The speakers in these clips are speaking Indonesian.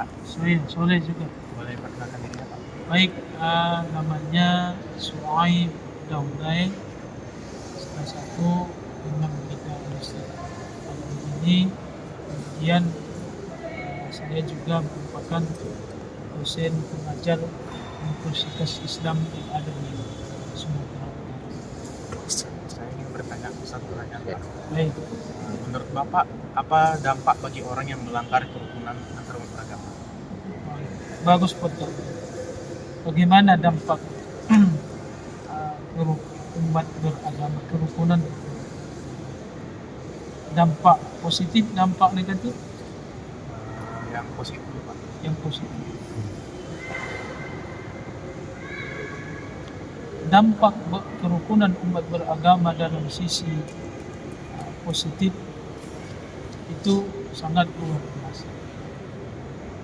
Pak? Soleh juga. Boleh perkenalkan dirinya Pak? Baik, namanya Suaib Daudai, salah satu imam kita Masjid Al-Nur ini. Kemudian saya juga merupakan dosen pengajar Universitas Islam yang ada di Sumatera Utara. Saya ingin bertanya satu pertanyaan Pak. Baik, Menurut Bapak, apa dampak bagi orang yang melanggar kerukunan antar umat beragama? bagus pertanyaan. Bagaimana dampak umat beragama kerukunan? Dampak positif, dampak negatif? Yang positif Pak. Yang positif. Dampak kerukunan umat beragama dalam sisi positif itu sangat luar biasa.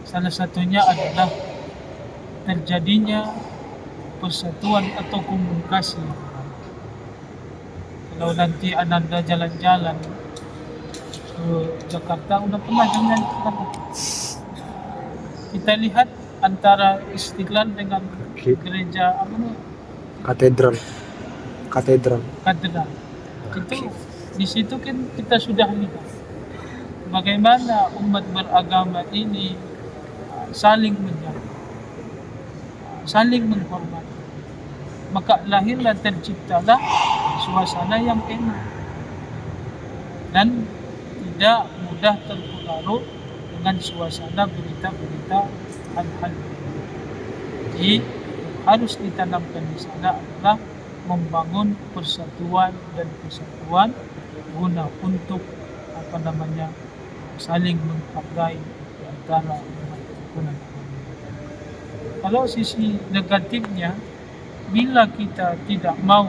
Salah satunya adalah terjadinya persatuan atau komunikasi. Kalau nanti Ananda jalan-jalan ke Jakarta, udah pernah jalan-jalan? Kita lihat antara Istiqlal dengan gereja apa namanya? Katedral. Itu di situ kan kita sudah lihat bagaimana umat beragama ini saling menjaga, saling menghormati. Maka lahirlah, terciptalah suasana yang enak dan tidak mudah terpengaruh dengan suasana berita-berita hal-hal. Jadi harus ditanamkan di sana adalah membangun persatuan dan kesatuan guna untuk saling menghargai di antara umat beragama. Kalau sisi negatifnya, bila kita tidak mau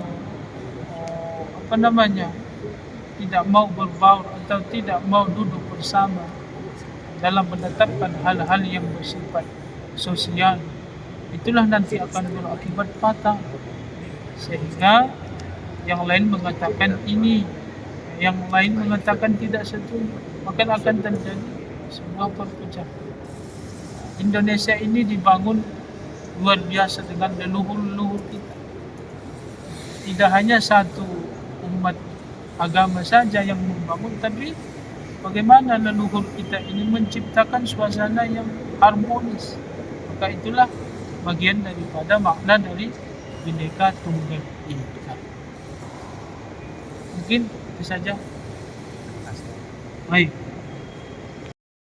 tidak mau berbaur atau tidak mau duduk bersama dalam menetapkan hal-hal yang bersifat sosial, itulah nanti akan berakibat fatal, sehingga yang lain mengatakan ini, yang lain mengatakan tidak setuju, maka akan terjadi sebuah perpecahan. Indonesia ini dibangun luar biasa dengan leluhur-leluhur kita. Tidak hanya satu umat agama saja yang membangun, tapi bagaimana leluhur kita ini menciptakan suasana yang harmonis. Maka itulah bagian daripada makna dari Bhinneka Tunggal Ika. Mungkin itu saja. Baik.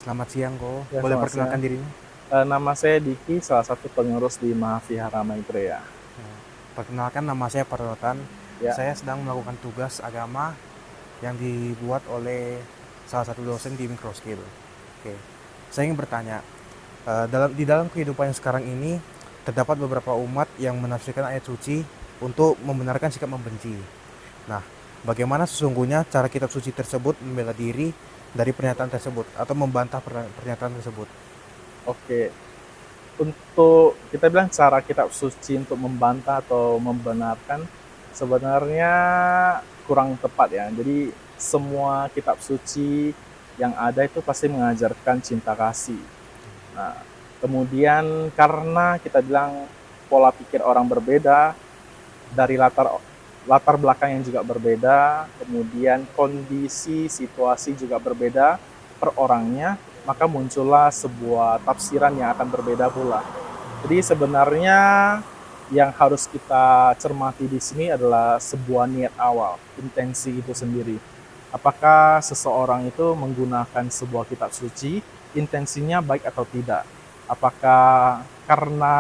Selamat siang Ko. Ya, Boleh selamat perkenalkan siang. dirinya? Nama saya Diki, salah satu pengurus di Mahvihara Maitreya. Perkenalkan, nama saya Parotan. Ya. Saya sedang melakukan tugas agama yang dibuat oleh salah satu dosen di Microskill. Oke. Saya ingin bertanya, di dalam kehidupan yang sekarang ini terdapat beberapa umat yang menafsirkan ayat suci untuk membenarkan sikap membenci. Nah, bagaimana sesungguhnya cara kitab suci tersebut membela diri dari pernyataan tersebut atau membantah pernyataan tersebut? Oke, untuk kita bilang cara kitab suci untuk membantah atau membenarkan sebenarnya kurang tepat ya. Jadi semua kitab suci yang ada itu pasti mengajarkan cinta kasih. Nah, kemudian karena kita bilang pola pikir orang berbeda, dari latar belakang yang juga berbeda, kemudian kondisi situasi juga berbeda per orangnya, maka muncullah sebuah tafsiran yang akan berbeda pula. Jadi sebenarnya yang harus kita cermati di sini adalah sebuah niat awal, intensi itu sendiri. Apakah seseorang itu menggunakan sebuah kitab suci, intensinya baik atau tidak? Apakah karena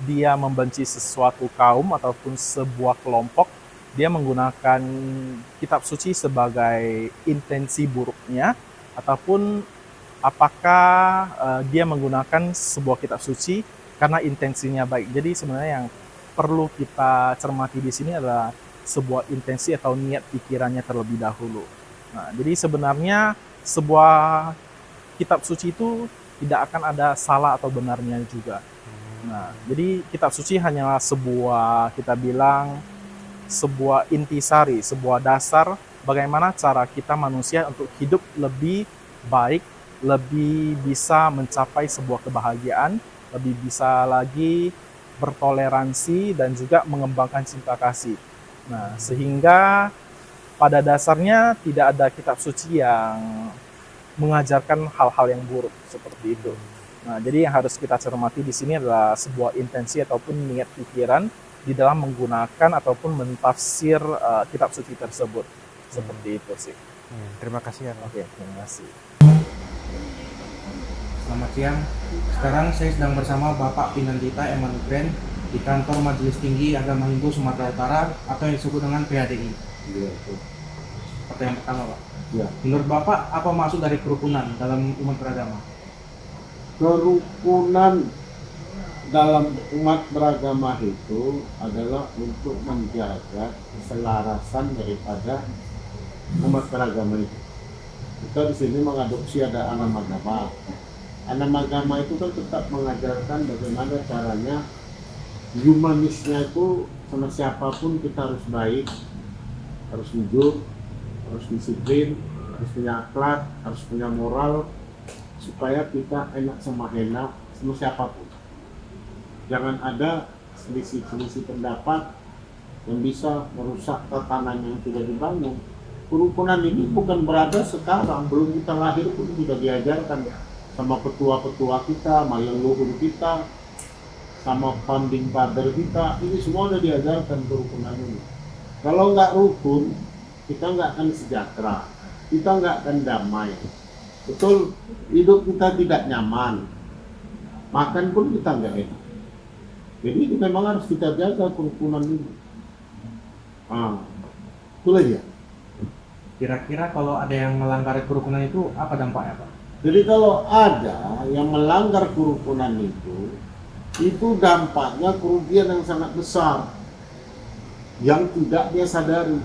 dia membenci sesuatu kaum ataupun sebuah kelompok, dia menggunakan kitab suci sebagai intensi buruknya, ataupun apakah dia menggunakan sebuah kitab suci karena intensinya baik. Jadi sebenarnya yang perlu kita cermati di sini adalah sebuah intensi atau niat pikirannya terlebih dahulu. Nah, jadi sebenarnya sebuah kitab suci itu tidak akan ada salah atau benarnya juga. Nah, jadi kitab suci hanyalah sebuah, kita bilang, sebuah intisari, sebuah dasar bagaimana cara kita manusia untuk hidup lebih baik lebih bisa mencapai sebuah kebahagiaan, lebih bisa lagi bertoleransi dan juga mengembangkan cinta kasih. Nah, sehingga pada dasarnya tidak ada kitab suci yang mengajarkan hal-hal yang buruk seperti itu. Nah, jadi yang harus kita cermati di sini adalah sebuah intensi ataupun niat pikiran di dalam menggunakan ataupun mentafsir kitab suci tersebut. Seperti itu sih. Terima kasih ya Pak. Oke, terima kasih. Selamat siang. Sekarang saya sedang bersama Bapak Pinandita Emanugren di kantor Majelis Tinggi Agama Hindu Sumatera Utara atau yang disebut dengan PHDI. Iya, Pertanyaan pertama Pak. ya. Menurut Bapak apa maksud dari kerukunan dalam umat beragama? Kerukunan dalam umat beragama itu adalah untuk menjaga keselarasan daripada umat beragama itu. Kita di sini mengadopsi ada enam agama. Enam agama itu kan tetap mengajarkan bagaimana caranya humanisnya itu sama siapapun kita harus baik, harus jujur, harus disiplin, harus punya akhlak, harus punya moral, supaya kita enak sama siapapun. Jangan ada selisih-selisih pendapat yang bisa merusak tatanan yang sudah dibangun. Kerukunan ini bukan berada sekarang, belum kita lahir pun sudah diajarkan sama petua-petua kita, sama leluhur kita, sama founding father kita. Ini semua sudah diajarkan kerukunan ini. Kalau nggak rukun, kita nggak akan sejahtera, kita nggak akan damai. Betul, hidup kita tidak nyaman, makan pun kita nggak enak. Jadi itu memang harus kita jaga kerukunan ini. Itulah ya. Kira-kira kalau ada yang melanggar kerukunan itu apa dampaknya Pak? Jadi kalau ada yang melanggar kerukunan itu dampaknya kerugian yang sangat besar yang tidak dia sadari.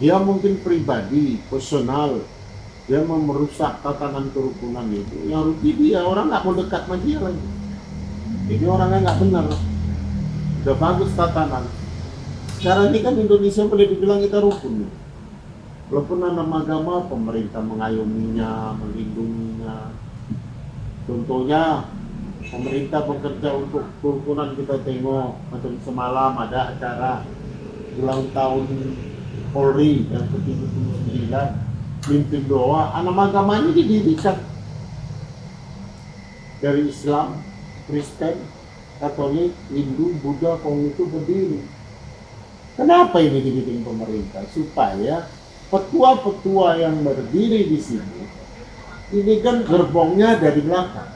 Dia mungkin pribadi, personal, dia mau merusak tatanan kerukunan itu. Yang rugi dia, orang nggak mau dekat sama dia lagi. Ini orangnya nggak benar. Udah bagus tatanan. Sekarang ini kan Indonesia boleh dibilang kita rukun. Walaupun enam agama, pemerintah mengayominya, melindunginya. Contohnya, pemerintah bekerja untuk kerukunan. Kita tengok, macam semalam ada acara ulang tahun Polri yang ke-79, mimpin doa, enam agama ini didirikan. Dari Islam, Kristen, Katolik, Hindu, Buddha, Konghucu berdiri. Kenapa ini dibikin pemerintah? Supaya petua-petua yang berdiri di sini, ini kan gerbongnya dari belakang.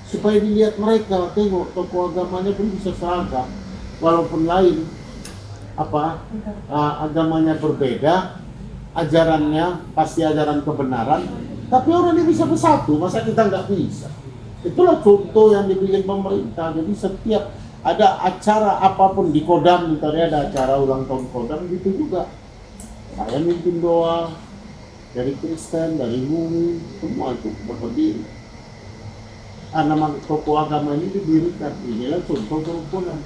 Supaya dilihat mereka, tengok tokoh agamanya pun bisa seragam, walaupun lain agamanya berbeda, ajarannya pasti ajaran kebenaran, tapi orang ini bisa bersatu, masa kita nggak bisa? Itulah contoh yang dibikin pemerintah. Jadi setiap ada acara apapun di Kodam, misalnya ada acara ulang tahun Kodam, gitu juga saya mimpin doa dari Kristen, dari Bumi, semua itu berdiri. Nama tokoh agama ini didirikan. Inilah contoh kerukunan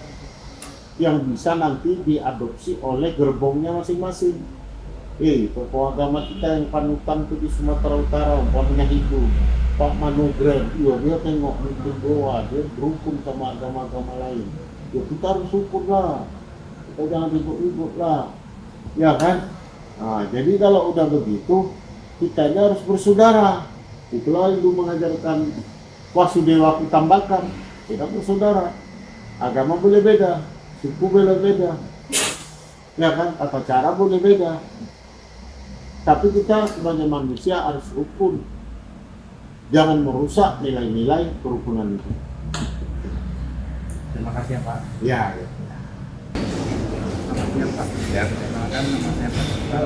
yang bisa nanti diadopsi oleh gerbongnya masing-masing. Tokoh agama kita yang panutan itu di Sumatera Utara, umpamanya itu Pak Manugren, dia tengok mimpin doa, dia berukun sama agama-agama lain. Ya kita harus syukur lah, kita jangan ribut-ribut lah, ya kan? Nah, jadi kalau udah begitu, kitanya harus bersaudara. Itulah Hindu mengajarkan Wasudewa Kutambakan, kita bersaudara. Agama boleh beda, suku boleh beda, ya kan? Tata cara boleh beda. Tapi kita sebagai manusia harus rukun. Jangan merusak nilai-nilai kerukunan itu. Terima kasih ya Pak. Ya. Selamat siang Pak. Ya. Perkenalkan nama saya Pak Iqbal.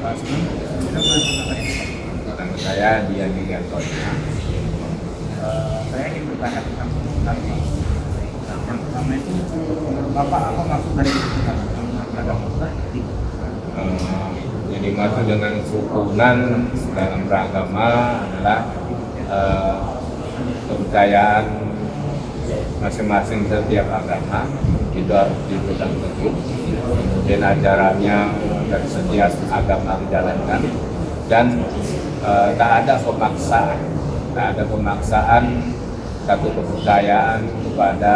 Pak Sugeng, kita boleh mengenai Nama saya Dian Gigantoy. saya ingin bertanya tentang kerukunan Pak. Yang pertama itu menurut Bapak apa maksud dari kerukunan dalam umat beragama? Yang dimaksud dengan kerukunan dalam beragama adalah kepercayaan masing-masing setiap agama itu harus dipegang teguh, kemudian ajarannya dari setiap agama dijalankan, dan tak ada pemaksaan satu kepercayaan kepada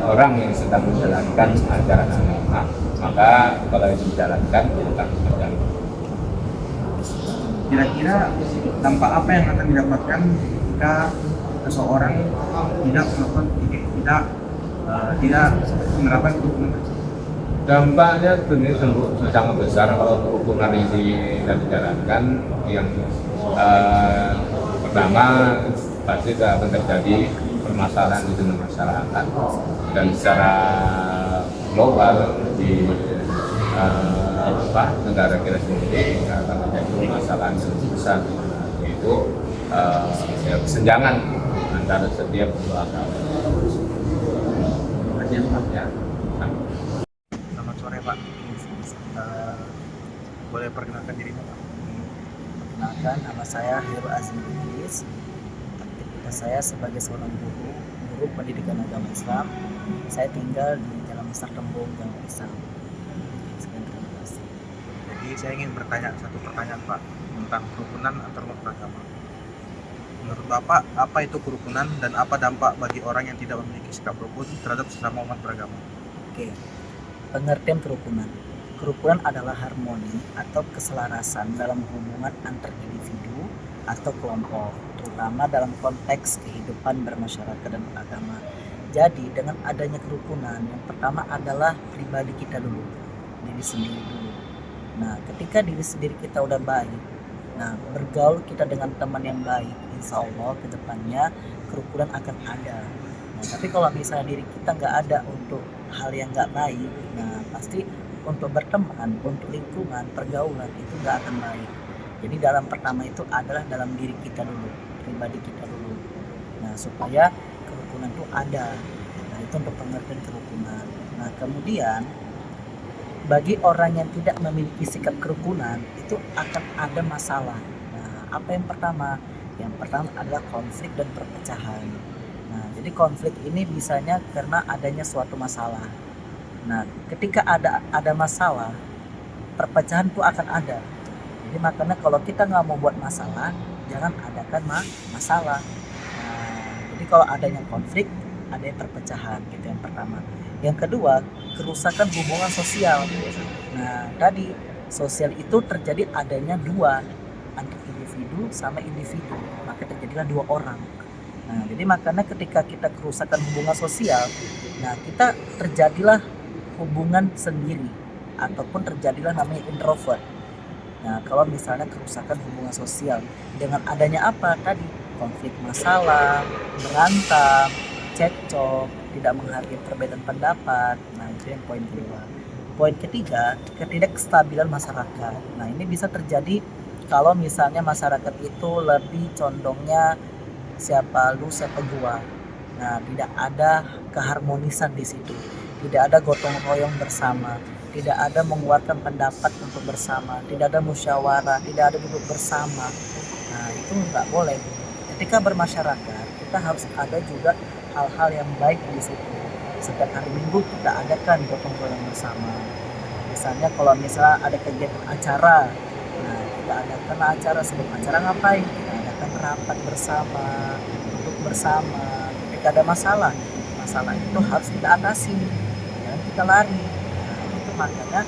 orang yang sedang menjalankan ajaran agama, maka kalau itu dijalankan kita menjalankan. Kira-kira dampak apa yang akan didapatkan jika seseorang tidak melakukan tidak menerapkan kerukunan? Dampaknya sebenarnya sangat besar kalau kerukunan ini tidak dijalankan. Yang pertama pasti akan terjadi permasalahan di dalam masyarakat, dan secara global di negara kita sendiri akan terjadi permasalahan yang besar, yaitu kesenjangan antara setiap dua agama. Ya. Selamat sore Pak. Boleh perkenalkan diri Pak? Perkenalkan, nama saya Hiro Azim Idris. Aktivitas saya sebagai seorang guru pendidikan agama Islam. Saya tinggal di Jalan Besar Tembung, Gang Pisang. Sekian, terima kasih. Jadi saya ingin bertanya satu pertanyaan Pak tentang kerukunan antar umat beragama. Menurut Bapak, apa itu kerukunan dan apa dampak bagi orang yang tidak memiliki sikap rukun terhadap sesama umat beragama? Oke, pengertian kerukunan. Kerukunan adalah harmoni atau keselarasan dalam hubungan antar individu atau kelompok, terutama dalam konteks kehidupan bermasyarakat dan beragama. Jadi dengan adanya kerukunan, yang pertama adalah pribadi kita dulu, diri sendiri dulu. Nah, ketika diri sendiri kita udah baik, nah bergaul kita dengan teman yang baik, insya Allah ke depannya kerukunan akan ada. Nah, tapi kalau misalnya diri kita nggak ada untuk hal yang nggak baik, nah pasti untuk berteman, untuk lingkungan, pergaulan itu nggak akan baik. Jadi dalam pertama itu adalah dalam diri kita dulu, pribadi kita dulu. Nah, supaya kerukunan itu ada. Nah, itu untuk pengertian kerukunan. Nah, kemudian bagi orang yang tidak memiliki sikap kerukunan itu akan ada masalah. Nah, apa yang pertama? Yang pertama adalah konflik dan perpecahan. Nah, jadi konflik ini bisanya karena adanya suatu masalah. Nah, ketika ada masalah, perpecahan itu akan ada. Jadi makanya kalau kita nggak mau buat masalah, jangan adakan masalah. Nah, jadi kalau adanya konflik, adanya perpecahan, gitu yang pertama. Yang kedua, kerusakan hubungan sosial. Nah, tadi sosial itu terjadi adanya dua, antara individu sama individu, maka terjadilah dua orang. Nah, jadi makanya ketika kita kerusakan hubungan sosial, nah kita terjadilah hubungan sendiri ataupun terjadilah namanya introvert. Nah, kalau misalnya kerusakan hubungan sosial dengan adanya apa tadi? Konflik masalah, berantem, cekcok, tidak menghargai perbedaan pendapat. Nah, itu yang poin kedua. Poin ketiga, ketidakstabilan masyarakat. Nah, ini bisa terjadi kalau misalnya masyarakat itu lebih condongnya siapa lu siapa gua. Nah, tidak ada keharmonisan di situ. Tidak ada gotong royong bersama, tidak ada menguatkan pendapat untuk bersama, tidak ada musyawarah, tidak ada duduk bersama. Nah, itu nggak boleh. Ketika bermasyarakat, kita harus ada juga hal-hal yang baik di situ. Setiap hari Minggu kita adakan gotong royong bersama. Misalnya kalau misalnya ada kegiatan acara, nah kita adakan acara, sebelum acara ngapain? Kita adakan rapat bersama, duduk bersama. Ketika ada masalah itu harus kita atasi, jangan kita lari. Nah, itu makanya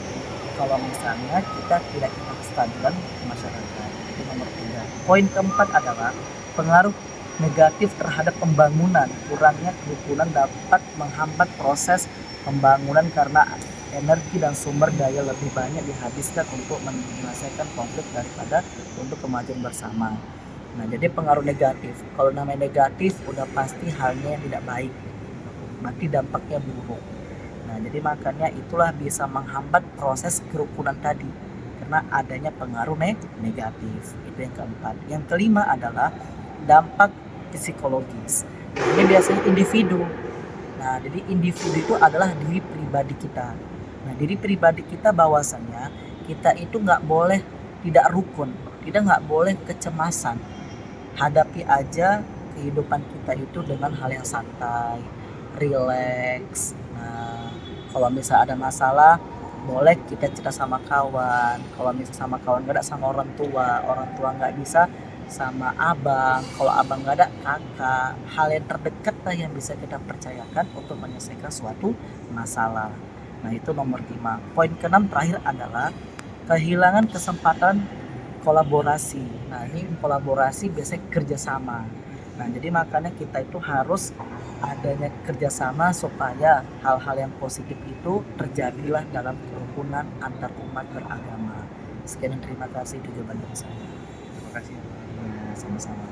kalau misalnya kita tidak kestabilan ke masyarakat, itu nomor 3. Poin keempat adalah pengaruh negatif terhadap pembangunan. Kurangnya kerukunan dapat menghambat proses pembangunan karena energi dan sumber daya lebih banyak dihabiskan untuk menyelesaikan konflik daripada untuk kemajuan bersama. Nah, jadi pengaruh negatif. Kalau namanya negatif, udah pasti halnya yang tidak baik. Berarti dampaknya buruk. Nah, jadi makanya itulah bisa menghambat proses kerukunan tadi karena adanya pengaruh negatif. Itu yang keempat. Yang kelima adalah dampak psikologis. Ini biasanya individu. Nah, jadi individu itu adalah diri pribadi kita. Nah, diri pribadi kita bahwasanya kita itu nggak boleh tidak rukun, kita nggak boleh kecemasan. Hadapi aja kehidupan kita itu dengan hal yang santai, rileks. Nah, kalau misalnya ada masalah, boleh kita cerita sama kawan, kalau misalnya sama kawan gak ada sama orang tua nggak bisa sama abang, kalau abang nggak ada kakak, hal yang terdekat lah yang bisa kita percayakan untuk menyelesaikan suatu masalah. Nah itu nomor 5. Poin ke-6 terakhir adalah kehilangan kesempatan kolaborasi. Nah ini kolaborasi biasanya kerjasama. Nah jadi makanya kita itu harus adanya kerjasama supaya hal-hal yang positif itu terjadilah dalam kerukunan antar umat beragama. Sekian dan terima kasih itu jawaban dari saya. Terima kasih. Nah, sama-sama.